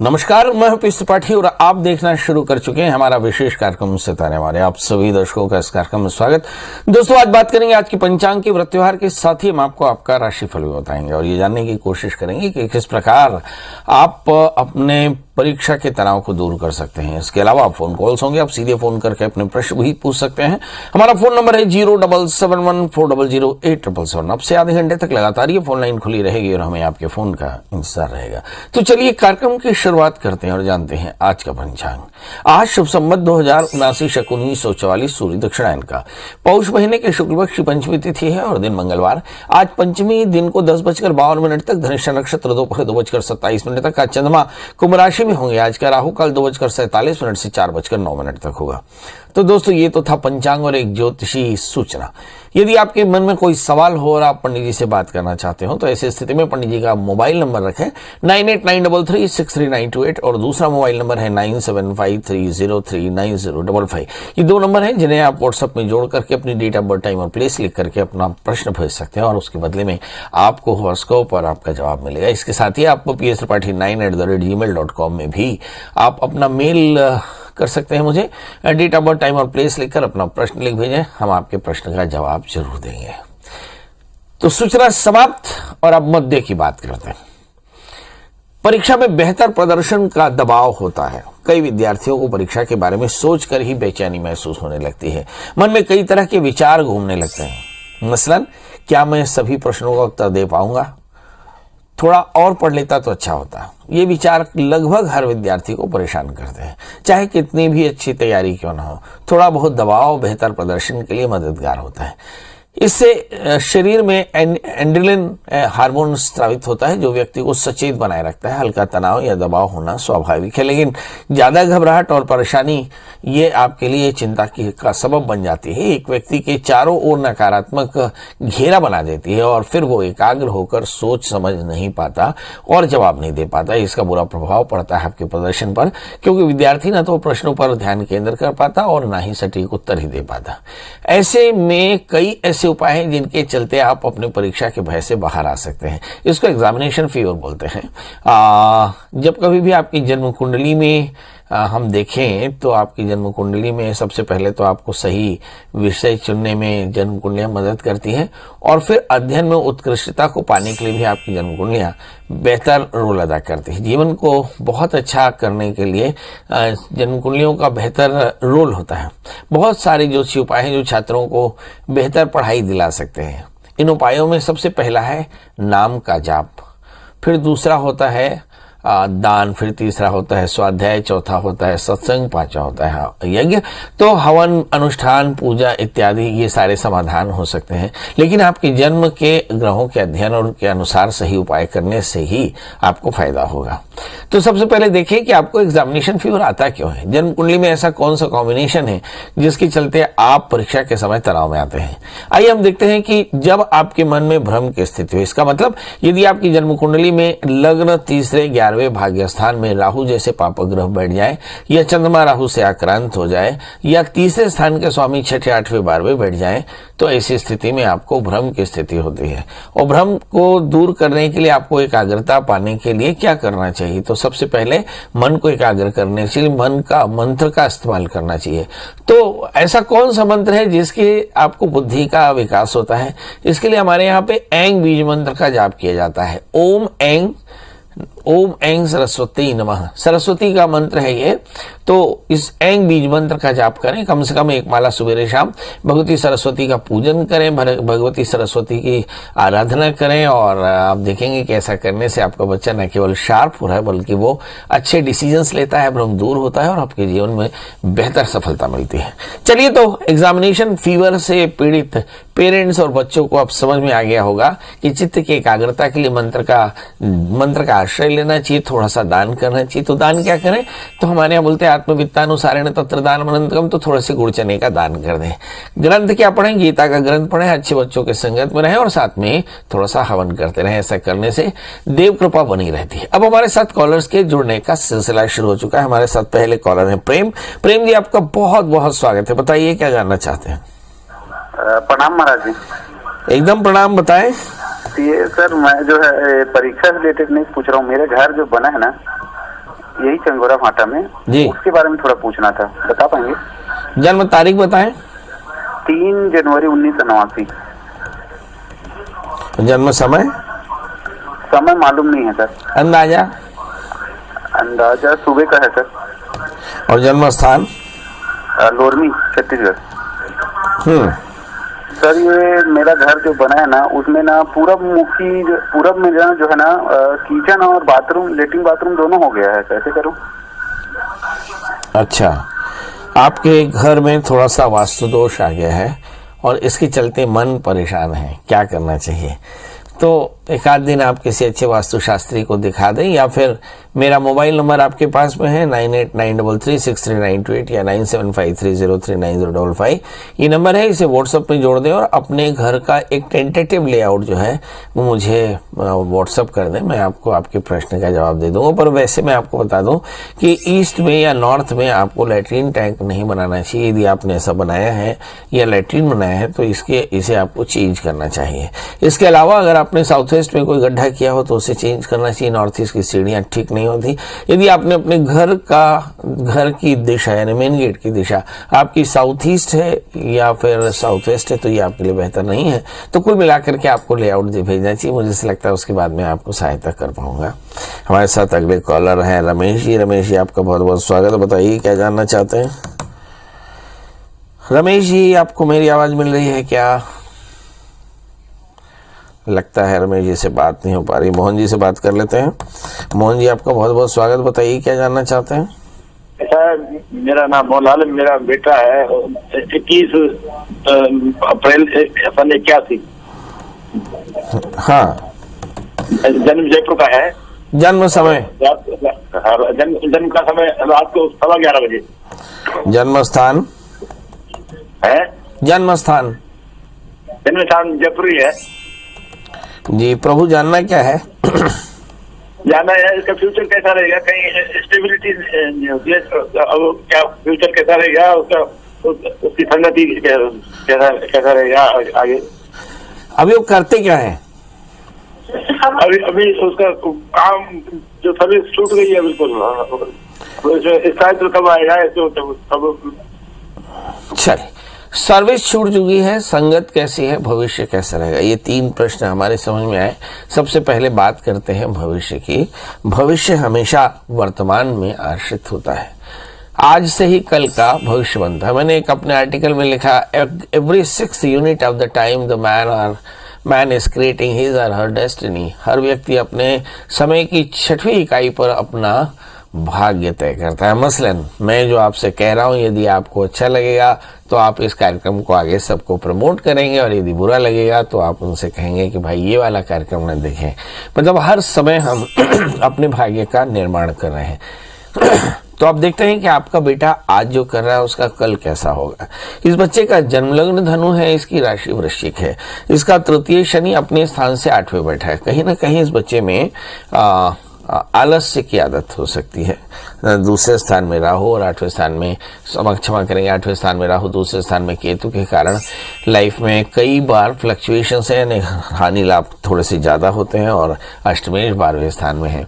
नमस्कार, मैं हूं पीयूष त्रिपाठी और आप देखना शुरू कर चुके हैं हमारा विशेष कार्यक्रम सितारे वाले। आप सभी दर्शकों का इस कार्यक्रम में स्वागत। दोस्तों, आज बात करेंगे आज की पंचांग के व्रत त्योहार के साथ ही हम आपको आपका राशिफल भी बताएंगे और ये जानने की कोशिश करेंगे कि किस प्रकार आप अपने परीक्षा के तनाव को दूर कर सकते हैं। इसके अलावा आप फोन कॉल्स होंगे, आप सीधे फोन करके अपने प्रश्न भी पूछ सकते हैं। हमारा फोन नंबर है 07714008777। अब से आधे घंटे तक लगातार ये फोन लाइन खुली रहेगी और हमें आपके फोन का इंतजार रहेगा। तो चलिए कार्यक्रम की शुरुआत करते हैं और जानते हैं आज का पंचांग। आज शुभ संवत 2079 शक 1944 सूर्य दक्षिणायन का पौष महीने के शुक्ल पक्ष की पंचमी तिथि है और दिन मंगलवार। आज पंचमी दिन को 10:52 तक, धनिष्ठा नक्षत्र दोपहर 2:27 तक का चंद्रमा कुंभ राशि में होंगे। आज का राहु काल 2:47 से 4:09 तक होगा। तो दोस्तों, ये तो था पंचांग और एक ज्योतिषी सूचना। यदि आपके मन में कोई सवाल हो और आप पंडित जी से बात करना चाहते हो तो ऐसी स्थिति में पंडित जी का मोबाइल नंबर रखें 9893363928 और दूसरा मोबाइल नंबर है 9753039055। ये दो नंबर हैं जिन्हें आप व्हाट्सएप में जोड़ करके अपनी डेट ऑफ बर्थ, टाइम और प्लेस लिख करके अपना प्रश्न भेज सकते हैं और उसके बदले में आपको हॉरोस्कोप और आपका जवाब मिलेगा। इसके साथ ही आपको psripathi9@gmail.com में भी आप अपना मेल कर सकते हैं मुझे। डेट ऑफ बर्थ, टाइम और प्लेस लिखकर अपना प्रश्न लिख भेजें, हम आपके प्रश्न का जवाब जरूर देंगे। तो सूचना समाप्त और अब मुद्दे की बात करते हैं। परीक्षा में बेहतर प्रदर्शन का दबाव होता है। कई विद्यार्थियों को परीक्षा के बारे में सोचकर ही बेचैनी महसूस होने लगती है। मन में कई तरह के विचार घूमने लगते हैं। मसलन, क्या मैं सभी प्रश्नों का उत्तर दे पाऊंगा? थोड़ा और पढ़ लेता तो अच्छा होता। ये विचार लगभग हर विद्यार्थी को परेशान करते हैं, चाहे कितनी भी अच्छी तैयारी क्यों ना हो। थोड़ा बहुत दबाव बेहतर प्रदर्शन के लिए मददगार होता है। इससे शरीर में एंड्रेलिन हार्मोन स्रावित होता है जो व्यक्ति को सचेत बनाए रखता है। हल्का तनाव या दबाव होना स्वाभाविक है, लेकिन ज्यादा घबराहट और परेशानी ये आपके लिए चिंता का सबब बन जाती है। एक व्यक्ति के चारों ओर नकारात्मक घेरा बना देती है और फिर वो एकाग्र होकर सोच समझ नहीं पाता और जवाब नहीं दे पाता। इसका बुरा प्रभाव पड़ता है आपके प्रदर्शन पर, क्योंकि विद्यार्थी ना तो प्रश्नों पर ध्यान केंद्र कर पाता और ना ही सटीक उत्तर ही दे पाता। ऐसे में कई ऐसे उपाय हैं जिनके चलते आप अपने परीक्षा के भय से बाहर आ सकते हैं। इसको एग्जामिनेशन फीवर बोलते हैं। जब कभी भी आपकी जन्म कुंडली में हम देखें तो आपकी जन्म कुंडली में सबसे पहले तो आपको सही विषय चुनने में जन्म कुंडलियां मदद करती हैं और फिर अध्ययन में उत्कृष्टता को पाने के लिए भी आपकी जन्म कुंडलियां बेहतर रोल अदा करती है। जीवन को बहुत अच्छा करने के लिए जन्म कुंडलियों का बेहतर रोल होता है। बहुत सारे ज्योतिषीय उपाय हैं जो छात्रों को बेहतर पढ़ाई दिला सकते हैं। इन उपायों में सबसे पहला है नाम का जाप, फिर दूसरा होता है दान, फिर तीसरा होता है स्वाध्याय, चौथा होता है सत्संग, पांचवा होता है यज्ञ। तो हवन, अनुष्ठान, पूजा इत्यादि ये सारे समाधान हो सकते हैं, लेकिन आपके जन्म के ग्रहों के अध्ययन और के अनुसार सही उपाय करने से ही आपको फायदा होगा। तो सबसे पहले देखिए कि आपको एग्जामिनेशन फीवर आता क्यों है। जन्म कुंडली में ऐसा कौन सा कॉम्बिनेशन है जिसके चलते आप परीक्षा के समय तनाव में आते हैं। आइए हम देखते हैं कि जब आपके मन में भ्रम की स्थिति हो, इसका मतलब यदि आपकी जन्म कुंडली में लग्न तीसरे 11वें भाग्य स्थान में राहु जैसे पाप ग्रह बैठ जाए, या चंद्रमा राहु से आक्रांत हो जाए, या तीसरे स्थान के स्वामी 6ठे 8वें 12वें बैठ जाए, तो ऐसी स्थिति में आपको भ्रम की स्थिति होती है। और भ्रम को दूर करने के लिए आपको एकाग्रता पाने के लिए क्या करना चाहिए? तो सबसे पहले मन को एकाग्र करने के लिए मन का मंत्र का इस्तेमाल करना चाहिए। तो ऐसा कौन सा मंत्र है जिसके आपको बुद्धि का विकास होता है? इसके लिए हमारे यहाँ पे ऐंग बीज मंत्र का जाप किया जाता है। ओम ऐंग सरस्वती नमः, सरस्वती का मंत्र है ये। तो इस ऐंग बीज मंत्र का जाप करें, कम से कम एक माला सुबह शाम। भगवती सरस्वती का पूजन करें, भगवती सरस्वती की आराधना करें और आप देखेंगे कि ऐसा करने से आपका बच्चा न केवल शार्प हो रहा है बल्कि वो अच्छे डिसीजंस लेता है, भ्रम दूर होता है और आपके जीवन में बेहतर सफलता मिलती है। चलिए, तो एग्जामिनेशन फीवर से पीड़ित पेरेंट्स और बच्चों को अब समझ में आ गया होगा कि चित्त की एकाग्रता के लिए मंत्र का आश्रय लेना चाहिए, थोड़ा सा दान करना चाहिए। तो दान क्या करें? तो हमारे यहाँ बोलते हैं आत्मवित्तानुसारेण तत्र दानम् अनंतकम्, तो थोड़े से गुड़ चने का दान कर दें। ग्रंथ क्या पढ़ें? गीता का ग्रंथ पढ़ें, अच्छे बच्चों के संगत में रहें और साथ में थोड़ा सा हवन करते रहें। ऐसा करने से देव कृपा बनी रहती है। अब हमारे साथ कॉलर्स के जुड़ने का सिलसिला शुरू हो चुका है। हमारे साथ पहले कॉलर है प्रेम जी, आपका बहुत बहुत स्वागत है। बताइए क्या जानना चाहते हैं? प्रणाम महाराज जी। एकदम प्रणाम, बताएं। ये सर मैं जो है परीक्षा से रिलेटेड नहीं पूछ रहा हूँ। मेरे घर जो बना है ना यही चंगोरा भाटा में जी। उसके बारे में थोड़ा पूछना था, बता पाएंगे? जन्म तारीख बताएं। 3 जनवरी 1989। जन्म समय? समय मालूम नहीं है सर। अंदाजा? अंदाजा सुबह का है सर। और जन्म स्थान? लोरमी, छत्तीसगढ़। सर ये मेरा घर जो बना है ना, उसमें ना पूरब में जो है ना किचन और बाथरूम, लेटरिन बाथरूम दोनों हो गया है, कैसे करूं? अच्छा, आपके घर में थोड़ा सा वास्तु दोष आ गया है और इसके चलते मन परेशान है, क्या करना चाहिए? तो एक आध दिन आप किसी अच्छे वास्तुशास्त्री को दिखा दें, या फिर मेरा मोबाइल नंबर आपके पास में है 9893363928 या 9753039055। ये नंबर है, इसे व्हाट्सएप में जोड़ दें और अपने घर का एक टेंटेटिव लेआउट जो है वो मुझे व्हाट्सएप कर दें। मैं आपको आपके प्रश्न का जवाब दे दूंगा। पर वैसे मैं आपको बता दूं कि ईस्ट में या नॉर्थ में आपको लैट्रीन टैंक नहीं बनाना चाहिए। यदि आपने ऐसा बनाया है या लैट्रीन बनाया है तो इसे आपको चेंज करना चाहिए। इसके अलावा अगर आपने साउथ वेस्ट में कोई गड्ढा किया हो तो उसे चेंज करना चाहिए। नॉर्थ ईस्ट की सीढ़ियां ठीक नहीं होती। यदि आपने अपने घर की दिशा यानी मेन गेट की दिशा आपकी साउथ ईस्ट है या फिर साउथ वेस्ट है तो ये आपके लिए बेहतर नहीं है। तो कुल मिलाकर के आपको लेआउट भेजना चाहिए। मुझे ऐसा लगता है उसके बाद मैं आपको सहायता कर पाऊंगा। हमारे साथ अगले कॉलर हैं रमेश जी। रमेश जी आपका बहुत बहुत स्वागत है। बताइए क्या जानना चाहते हैं? रमेश जी आपको मेरी आवाज मिल रही है क्या? लगता है रमेश जी से बात नहीं हो पा रही। मोहन जी से बात कर लेते हैं। मोहन जी आपका बहुत बहुत स्वागत। बताइए क्या जानना चाहते हैं? सर मेरा नाम मोहनलाल है, मेरा बेटा है 21 अप्रैल 81। हाँ, जन्म जयपुर का है। जन्म समय? जन्म का समय रात को 11:15 बजे। जन्म स्थान है? जन्म स्थान जयपुर ही है जी। प्रभु जानना क्या है? जानना है इसका फ्यूचर कैसा रहेगा, कहीं स्टेबिलिटी होती है अब, क्या फ्यूचर कैसा रहेगा उसका, उसकी संगति कैसा रहेगा आगे? अभी वो करते क्या है? अभी उसका काम जो सर्विस छूट गई है बिल्कुल। इसका कब आएगा? चलिए, सर्विस छूट चुकी है, संगत कैसी है, भविष्य कैसा रहेगा, ये 3 प्रश्न हमारे समझ में आए। सबसे पहले बात करते हैं भविष्य की। भविष्य हमेशा वर्तमान में आश्रित होता है। आज से ही कल का भविष्य बनता है। मैंने एक अपने आर्टिकल में लिखा, every 6th unit of the time the man is creating his और हर डेस्टिनी। हर व्यक्ति अपने समय की 6वीं इकाई पर अपना भाग्य तय करता है। मसलन मैं जो आपसे कह रहा हूं, यदि आपको अच्छा लगेगा तो आप इस कार्यक्रम को आगे सबको प्रमोट करेंगे, और यदि बुरा लगेगा तो आप उनसे कहेंगे कि भाई ये वाला कार्यक्रम न देखें। मतलब हर समय हम अपने भाग्य का निर्माण कर रहे हैं। तो आप देखते हैं कि आपका बेटा आज जो कर रहा है उसका कल कैसा होगा। इस बच्चे का जन्म लग्न धनु है, इसकी राशि वृश्चिक है, इसका तृतीय शनि अपने स्थान से 8वें बैठा है। कहीं ना कहीं इस बच्चे में आलस्य की आदत हो सकती है। दूसरे स्थान में राहु और 8वें स्थान में, क्षमा करेंगे, 8वें स्थान में राहु, दूसरे स्थान में केतु के कारण लाइफ में कई बार फ्लक्चुएशंस है, यानी हानि लाभ थोड़े से ज्यादा होते हैं। और अष्टमेश 12वें स्थान में है।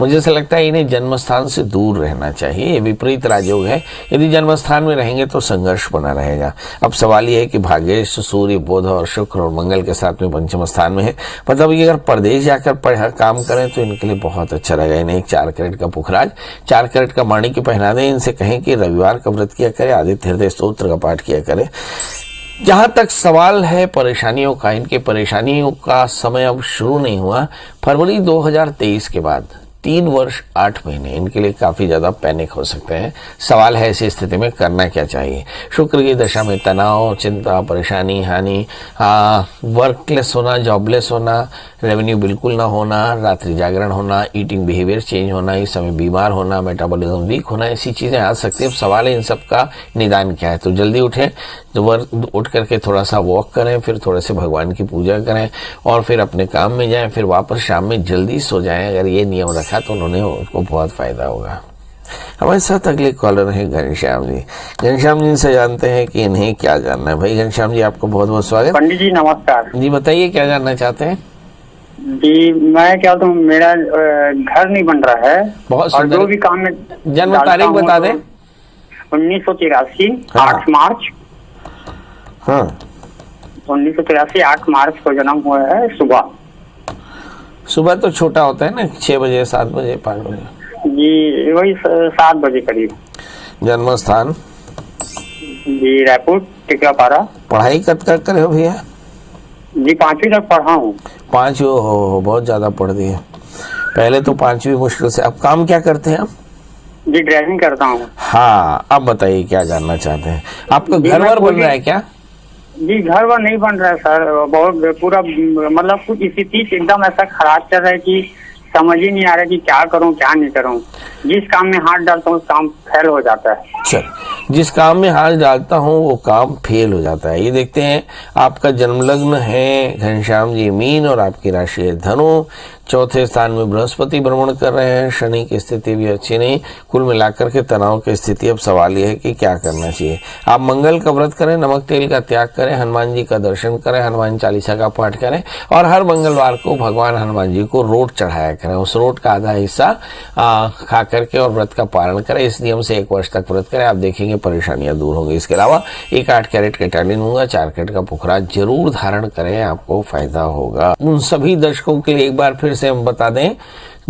मुझे ऐसा लगता है इन्हें जन्म स्थान से दूर रहना चाहिए। ये विपरीत राजयोग है। यदि जन्म स्थान में रहेंगे तो संघर्ष बना रहेगा। अब सवाल ये है कि भाग्येश सूर्य, बुध और शुक्र और मंगल के साथ में पंचम स्थान में है। मतलब ये अगर परदेश जाकर काम करें तो इनके लिए बहुत अच्छा रहेगा। इन्हें एक 4 कैरेट का पुखराज, 4 कैरेट का माणिक्य पहना दें। इनसे कहें कि रविवार का व्रत किया करे, आदित्य हृदय स्तोत्र का पाठ किया करे। जहां तक सवाल है परेशानियों का, इनके परेशानियों का समय अब शुरू नहीं हुआ। फरवरी 2023 के बाद 3 वर्ष 8 महीने इनके लिए काफी ज्यादा पैनिक हो सकते हैं। सवाल है ऐसी स्थिति में करना क्या चाहिए। शुक्र की दशा में तनाव, चिंता, परेशानी, हानि, वर्कलेस होना, जॉबलेस होना, रेवेन्यू बिल्कुल ना होना, रात्रि जागरण होना, ईटिंग बिहेवियर चेंज होना, इस समय बीमार होना, मेटाबॉलिज्म वीक होना, ऐसी चीजें आ सकती है। अब सवाल है इन सब का निदान क्या है। तो जल्दी उठें, उठ करके थोड़ा सा वॉक करें, फिर थोड़े से भगवान की पूजा करें और फिर अपने काम में जाएं, फिर वापस शाम में जल्दी सो जाएं। अगर ये नियम रखा तो उनको बहुत फायदा होगा। हमारे साथ अगले कॉलर है घनश्याम जी। घनश्याम जी से जानते हैं कि इन्हें क्या जानना है। भाई घनश्याम जी आपको बहुत बहुत स्वागत। पंडित जी नमस्कार। जी बताइए क्या जानना चाहते हैं? जी मैं क्या हूँ, मेरा घर नहीं बन रहा है। बहुत और सुंदर। जो भी काम में जन्म डालता तारीख हूँ बता तो दें। 1983 हाँ। 8 मार्च। हाँ 1983 8 मार्च को जन्म हुआ है सुबह। सुबह तो छोटा होता है ना, 6 बजे 7 बजे 5 बजे। जी वही 7 बजे करीब। जन्म स्थान? जी रायपुर टिकरापारा। पढ़ाई कब तक करे हो भैया? जी 5वीं तक पढ़ा हूँ। 5 हो बहुत ज्यादा पढ़ दिए। पहले तो 5वीं मुश्किल से। अब काम क्या करते हैं आप? जी ड्राइविंग करता हूँ। हाँ अब बताइए क्या जानना चाहते हैं? आपका जी, घर मैं वर बन बोलिए। रहा है क्या? जी घर वर नहीं बन रहा है सर, बहुत पूरा मतलब कुछ स्थिति एकदम ऐसा खराब चल रहा है कि समझ ही नहीं आ रहा कि क्या करूं क्या नहीं करूं। जिस काम में हाथ डालता हूँ काम फेल हो जाता है। चल, जिस काम में हाथ डालता हूँ वो काम फेल हो जाता है। ये देखते हैं, आपका जन्म लग्न है घनश्याम जी मीन और आपकी राशि है धनु। चौथे स्थान में बृहस्पति भ्रमण कर रहे हैं, शनि की स्थिति भी अच्छी नहीं। कुल मिलाकर के तनाव की स्थिति। अब सवाल यह है कि क्या करना चाहिए। आप मंगल का व्रत करें, नमक तेल का त्याग करें, हनुमान जी का दर्शन करें, हनुमान चालीसा का पाठ करें और हर मंगलवार को भगवान हनुमान जी को रोट चढ़ाया करें। उस रोट का आधा हिस्सा खा करके और व्रत का पालन करें। इस नियम से 1 वर्ष तक व्रत करें, आप देखेंगे परेशानियां दूर होंगी। इसके अलावा एक 8 कैरेट का टालिन होगा, 4 कैरेट का पुखरा जरूर धारण करें, आपको फायदा होगा। उन सभी दर्शकों के लिए एक बार फिर से हम बता दें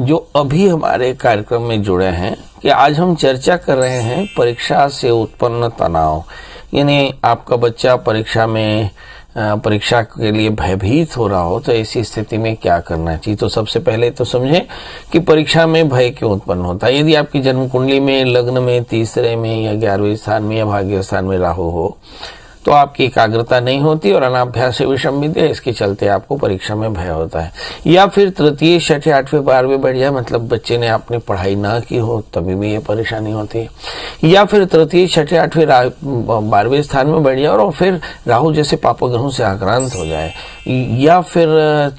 जो अभी हमारे कार्यक्रम में जुड़े हैं कि आज हम चर्चा कर रहे हैं परीक्षा से उत्पन्न तनाव। यानी आपका बच्चा परीक्षा के लिए भयभीत हो रहा हो तो ऐसी स्थिति में क्या करना चाहिए। तो सबसे पहले तो समझें कि परीक्षा में भय क्यों उत्पन्न होता है। यदि आपकी जन्म कुंडली में लग्न में तीसरे में या 11वें स्थान में या भाग्य स्थान में राहु हो तो आपकी एकाग्रता नहीं होती और अनाभ्यास से विषम विद्या, इसके चलते आपको परीक्षा में भय होता है। या फिर तृतीय छठे 8वें 12वें बढ़ जाए, मतलब बच्चे ने आपने पढ़ाई ना की हो तभी भी ये परेशानी होती है। या फिर तृतीय छठे 8वें 12वें स्थान में बढ़ जाए और फिर राहु जैसे पाप ग्रहों से आक्रांत हो जाए, या फिर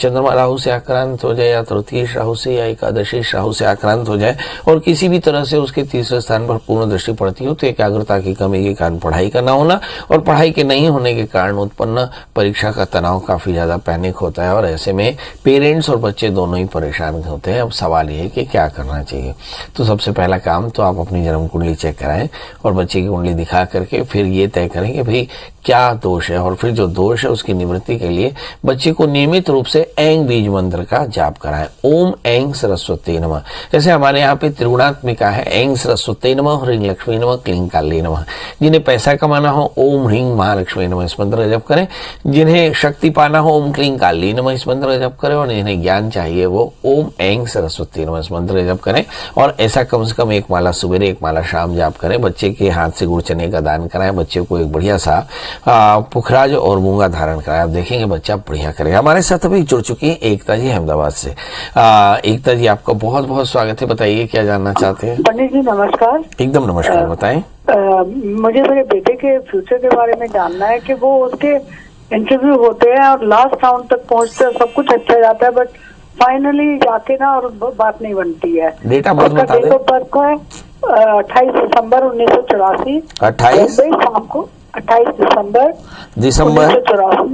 चंद्रमा राहु से आक्रांत हो जाए, या तृतीय राहु से या एकादशी राहु से आक्रांत हो जाए और किसी भी तरह से उसके तीसरे स्थान पर पूर्ण दृष्टि पड़ती हो तो एकाग्रता की कमी के कारण पढ़ाई का ना होना और पढ़ाई के नहीं होने के कारण उत्पन्न परीक्षा का तनाव काफी ज्यादा पैनिक होता है और ऐसे में पेरेंट्स और बच्चे दोनों ही परेशान होते हैं। अब सवाल ये है कि क्या करना चाहिए। तो सबसे पहला काम तो आप अपनी जन्म कुंडली चेक कराएं और बच्चे की कुंडली दिखा करके फिर ये तय करें कि भाई क्या दोष है, और फिर जो दोष है उसकी निवृत्ति के लिए बच्चे को नियमित रूप से ऐंग बीज मंत्र का जाप कराएं। ओम ऐंग सरस्वती नमः। जैसे हमारे यहाँ पे त्रिगुणात्मिका है, ऐंग सरस्वती नमः, ह्रीं लक्ष्मी नमः, क्लीं काली नमः। जिन्हें पैसा कमाना हो ओम ह्रीं महालक्ष्मी नमः इस मंत्र का जप करें, जिन्हें शक्ति पाना हो ओम क्लीं काली नमः इस मंत्र का जप करें और जिन्हें ज्ञान चाहिए वो ओम ऐंग सरस्वती नमः इस मंत्र का जप करें। और ऐसा कम से कम 1 माला सुबह 1 माला शाम जाप करें। बच्चे के हाथ से गुड़ चने का दान कराएं, बच्चे को एक बढ़िया सा पुखराज और मूंगा धारण कराएं। आप देखेंगे बच्चा बढ़िया करेगा। हमारे साथ अभी जुड़ चुकी है एकता जी अहमदाबाद से। एकता जी आपका बहुत बहुत स्वागत है, बताइए क्या जानना चाहते हैं। पंडित जी नमस्कार। एकदम नमस्कार, बताएं। मुझे मेरे बेटे के फ्यूचर के बारे में जानना है कि वो उसके इंटरव्यू होते हैं और लास्ट राउंड तक पहुंचते हैं, सब कुछ अच्छा जाता है बट फाइनली जाके ना और बात नहीं बनती है। डेट ऑफ बर्थ बता दें। डेट ऑफ बर्थ को है 28 दिसंबर 1984। 28 शाम को 28 दिसंबर दिसंबर 1984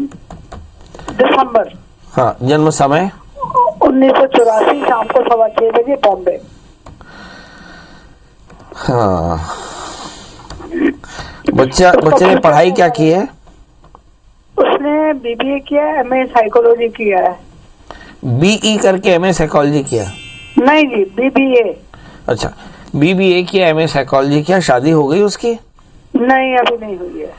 दिसंबर। हाँ, जन्म समय 1984 शाम को 6:15 बजे बॉम्बे। हाँ, बच्चे ने पढ़ाई क्या की है? उसने बीबीए किया है, एमए साइकोलॉजी किया है। बीई करके एमए साइकोलॉजी किया? नहीं जी, बीबीए। अच्छा, बीबीए किया, एमए साइकोलॉजी किया। शादी हो गई उसकी? नहीं, अभी नहीं हुई है।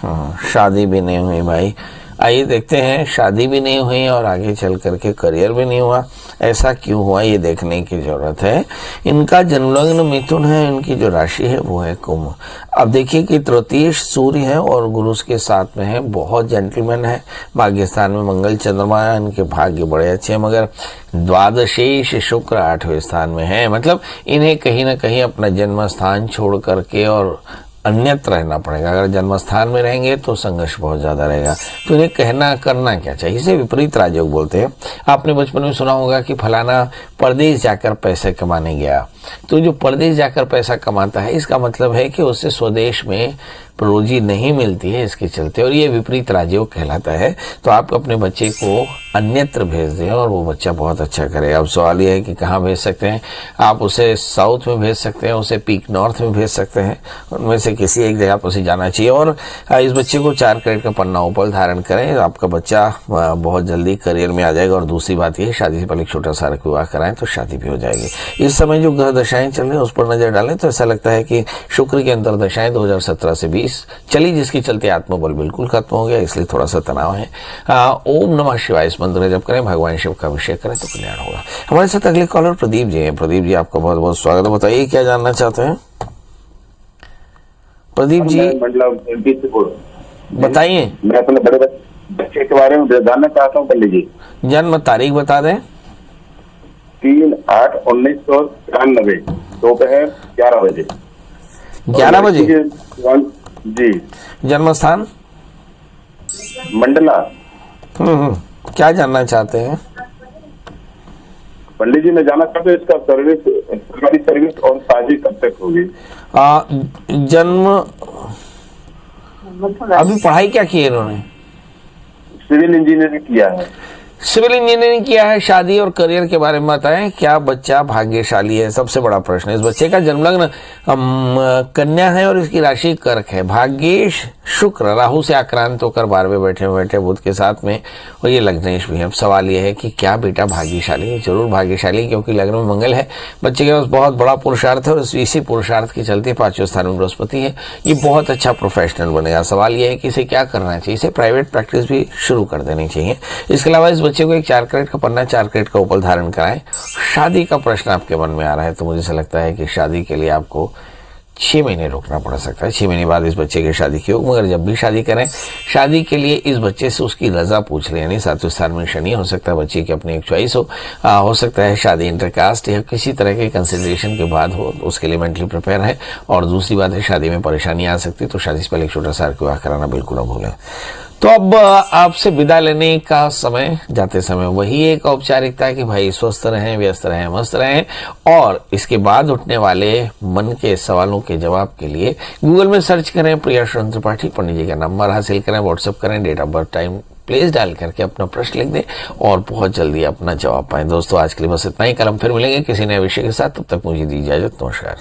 हाँ, शादी भी नहीं हुई भाई। आइए देखते हैं, शादी भी नहीं हुई और आगे चल करके करियर भी नहीं हुआ, ऐसा क्यों हुआ ये देखने की जरूरत है। इनका जन्मलग्न मिथुन है, इनकी जो राशि है वो है कुंभ। अब देखिए कि तृतीय सूर्य है और गुरु के साथ में है, बहुत जेंटलमैन है। भाग्य स्थान में मंगल चंद्रमा है, इनके भाग्य बड़े अच्छे हैं, मगर द्वादशेश शुक्र 8वें स्थान में है। मतलब इन्हें कहीं ना कहीं अपना जन्म स्थान छोड़ करके और अन्यत्र रहना पड़ेगा। अगर जन्म स्थान में रहेंगे तो संघर्ष बहुत ज्यादा रहेगा। तो इन्हें करना क्या चाहिए, इसे विपरीत राजयोग बोलते हैं। आपने बचपन में सुना होगा कि फलाना परदेश जाकर पैसे कमाने गया, तो जो परदेश जाकर पैसा कमाता है, इसका मतलब है कि उससे स्वदेश में रोजी नहीं मिलती है इसके चलते, और ये विपरीत राजयोग कहलाता है। तो आप अपने बच्चे को अन्यत्र भेज दें और वो बच्चा बहुत अच्छा करे। अब सवाल ये है कि कहाँ भेज सकते हैं। आप उसे साउथ में भेज सकते हैं, उसे पीक नॉर्थ में भेज सकते हैं, उनमें से किसी एक जगह पर उसे जाना चाहिए। और इस बच्चे को 4 कैरेट का पन्ना ऊपर धारण करें, आपका बच्चा बहुत जल्दी करियर में आ जाएगा। और दूसरी बात ये, शादी से पहले एक छोटा सा विवाह कराएं तो शादी भी हो जाएगी। इस समय जो ग्रह दशाएं चल रही हैं उस पर नजर डालें तो ऐसा लगता है कि शुक्र की अंतर दशाएं 2017 से 20 चली, जिसके चलते आत्मबल बिल्कुल खत्म हो गया, इसलिए थोड़ा सा तनाव है। ओम नमः शिवाय इस मंत्र जप करें, भगवान शिव का अभिषेक करें तो कल्याण होगा। हमारे साथ अगले कॉलर प्रदीप जी हैं। प्रदीप जी, आपका बहुत बहुत स्वागत है। बताइए क्या जानना चाहते हैं प्रदीप जी? बताइए। मैं अपने बड़े बच्चे के बारे में जानना चाहता हूँ। कर लीजिए। जन्म तारीख बता दें। 3/8/1993 दोपहर 11 बजे। 11 बजे जी। जन्म स्थान मंडला। क्या जानना चाहते हैं पंडित जी? मैं जानना चाहता हूँ इसका सर्विस, सरकारी सर्विस और शादी कब तक होगी? जन्म, अभी पढ़ाई क्या की है इन्होंने? सिविल इंजीनियरिंग किया है। सिविल इंजीनियरिंग किया है। शादी और करियर के बारे में बताएं। क्या बच्चा भाग्यशाली है? सबसे बड़ा प्रश्न है। इस बच्चे का जन्म लग्न कन्या है और इसकी राशि कर्क है। भाग्येश शुक्र राहु से आक्रांत होकर 12वें बैठे बुध के साथ में, और ये लग्नेश भी है। अब सवाल ये है कि क्या बेटा भाग्यशाली है? जरूर भाग्यशाली, क्योंकि लग्न में मंगल है। बच्चे के पास बहुत बड़ा पुरुषार्थ है और इसी पुरुषार्थ के चलते 5वें स्थान में बृहस्पति है। ये बहुत अच्छा प्रोफेशनल बनेगा। सवाल ये है कि इसे क्या करना चाहिए? इसे प्राइवेट प्रैक्टिस भी शुरू कर देनी चाहिए। इसके अलावा इस बच्चे को एक 4 कैरेट का पन्ना, 4 कैरेट का उपल धारण कराएं। शादी का प्रश्न आपके मन में आ रहा है तो मुझे ऐसा लगता है कि शादी के लिए आपको 6 महीने रुकना पड़ सकता है। 6 महीने बाद इस बच्चे की शादी की होगी। मगर जब भी शादी करें, शादी के लिए इस बच्चे से उसकी रजा पूछ लें। यानी 7वें स्थान में शनि, हो सकता है बच्चे की अपनी एक चॉइस हो सकता है शादी इंटरकास्ट या किसी तरह के कंसिडरेशन के बाद हो, उसके लिए मेंटली प्रिपेयर है। और दूसरी बात है, शादी में परेशानी आ सकती है, तो शादी से पहले एक छोटा सा विवाह कराना बिल्कुल न भूलें। तो अब आपसे विदा लेने का समय, जाते समय वही एक औपचारिकता है कि भाई स्वस्थ रहें, व्यस्त रहें, मस्त रहें। और इसके बाद उठने वाले मन के सवालों के जवाब के लिए गूगल में सर्च करें प्रियाशरण त्रिपाठी, पंडित जी का नंबर हासिल करें, व्हाट्सएप करें, date of birth, time, place डाल करके अपना प्रश्न लिख दें और बहुत जल्दी अपना जवाब पाएं। दोस्तों, आज के लिए बस इतना ही। कल हम फिर मिलेंगे किसी नए विषय के साथ। तब तक मुझे दी इजाजत। नमस्कार।